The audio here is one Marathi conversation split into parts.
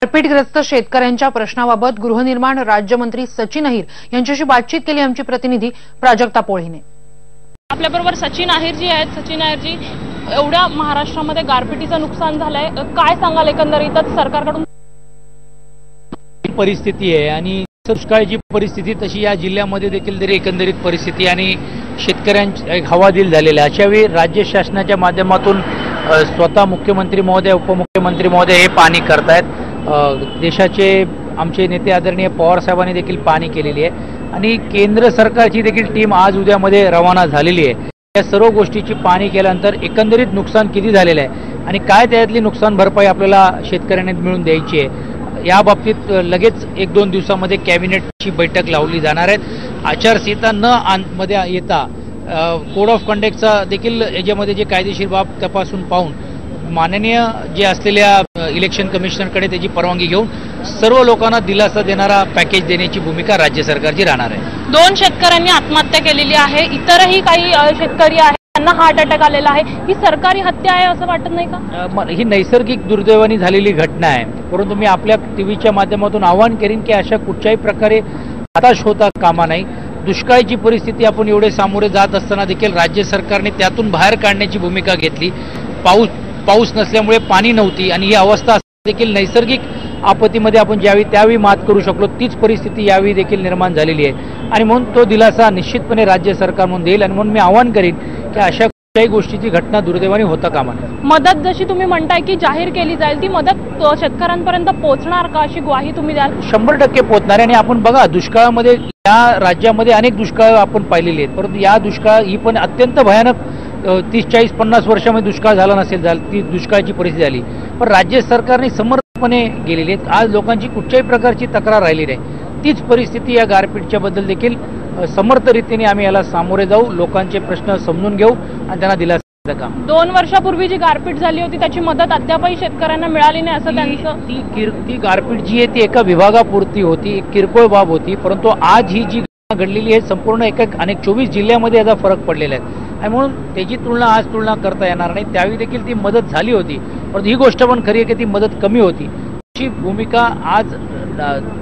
गारपीटग्रस्त शेतकऱ्यांच्या प्रश्नाबाबत गृहनिर्माण राज्यमंत्री सचिन अहिर यांच्याशी बातचीत केली आमची प्रतिनिधी प्राजक्ता पोळीने। आपल्याबरोबर सचिन अहिरजी आहेत। सचिन अहिरजी, एवढ्या महाराष्ट्रामध्ये गारपिटीचं नुकसान झालंय, काय सांगाल एकंदरीतच सरकारकडून? परिस्थिती आहे आणि दुष्काळाची परिस्थिती तशी या जिल्ह्यामध्ये देखील तरी एकंदरीत परिस्थिती आणि शेतकऱ्यांची एक हवादिल झालेला आहे। अशावेळी राज्य शासनाच्या माध्यमातून स्वतः मुख्यमंत्री महोदय, उपमुख्यमंत्री महोदय हे पाहणी करतायत। देशाचे आमचे नेते आदरणीय पवार साहेबांनी देखील पाहणी केलेली आहे आणि केंद्र सरकारची देखील टीम आज उद्यामध्ये रवाना झालेली आहे। या सर्व गोष्टीची पाहणी केल्यानंतर एकंदरीत नुकसान किती झालेलं आहे आणि काय त्यातली नुकसान भरपाई आपल्याला शेतकऱ्यांना मिळून द्यायची आहे या बाबतीत लगेच 1-2 दिवसामध्ये कॅबिनेटची बैठक लावली जाणार आहे। आचारसंहिता मध्ये येता कोड ऑफ कंडक्टचा देखील याच्यामध्ये जे कायदेशीर बाब तपासून पाहून माननीय जे असलेल्या इलेक्शन कमिशनरकडे त्याची परवानगी घेऊन सर्व लोकांना दिलासा देणारा पॅकेज देण्याची भूमिका राज्य सरकारची राहणार आहे। 2 शेतकऱ्यांनी आत्महत्या केलेली आहे, इतरही काही शेतकरी आहेत त्यांना हार्ट अटॅक आलेला आहे। ही सरकारी हत्या आहे असं वाटत नाही का? ही नैसर्गिक दुर्दैवाने झालेली घटना आहे, परंतु मी आपल्या टीव्हीच्या माध्यमातून आवाहन करीन की अशा कुठच्याही प्रकारे हताश होता कामा नाही। दुष्काळाची परिस्थिती आपण एवढे सामोरे जात असताना देखील राज्य सरकारने त्यातून बाहेर काढण्याची भूमिका घेतली। पाऊस नसल्यामुळे पाणी नव्हती आणि ही अवस्था देखील नैसर्गिक आपत्तीमध्ये आपण ज्यावेळी त्यावेळी मात करू शकलो तीच परिस्थिती यावेळी देखील निर्माण झालेली आहे आणि म्हणून तो दिलासा निश्चितपणे राज्य सरकार म्हणून देईल आणि म्हणून मी आवाहन करीन की अशा कुठल्याही गोष्टीची घटना दुर्दैवाने होता कामा नये। मदत जशी तुम्ही म्हणताय की जाहीर केली जाईल, ती मदत शेतकऱ्यांपर्यंत पोहोचणार का अशी ग्वाही तुम्ही द्याल? 100% पोहोचणार आहे आणि आपण बघा दुष्काळामध्ये या राज्यामध्ये अनेक दुष्काळ आपण पाहिलेले आहेत, परंतु या दुष्काळ ही पण अत्यंत भयानक 30-40-50 वर्षामध्ये दुष्काळ झाला नसेल, ती दुष्काळाची परिस्थिती झाली, पण राज्य सरकारने समर्थपणे गेलेली आहेत। आज लोकांची कुठल्याही प्रकारची तक्रार राहिली नाही। तीच परिस्थिती या गारपीटच्या बद्दल देखील समर्थ रीतीने आम्ही याला सामोरे जाऊ, लोकांचे प्रश्न समजून घेऊ आणि त्यांना दिलासा देण्याचं काम। 2 वर्षापूर्वी जी गारपीट झाली होती त्याची मदत अद्यापही शेतकऱ्यांना मिळाली नाही असं त्यांचं। ती गारपीट जी आहे ती एका विभागापुरती होती, एक किरकोळ बाब होती, परंतु आज ही जी घडलेली आहे संपूर्ण अनेक 24 जिल्ह्यामध्ये याचा फरक पडलेला आहे आणि म्हणून त्याची तुलना करता येणार नाही। त्यावेळी देखील ती मदत झाली होती, परंतु ही गोष्ट पण खरी आहे की ती मदत कमी होती। अशी भूमिका आज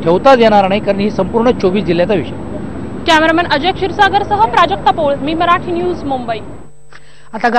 ठेवताच येणार नाही, कारण ही संपूर्ण 24 जिल्ह्याचा विषय। कॅमेरामॅन अजय क्षीरसागरसह प्राजक्ता पोळ, मी मराठी न्यूज, मुंबई। आता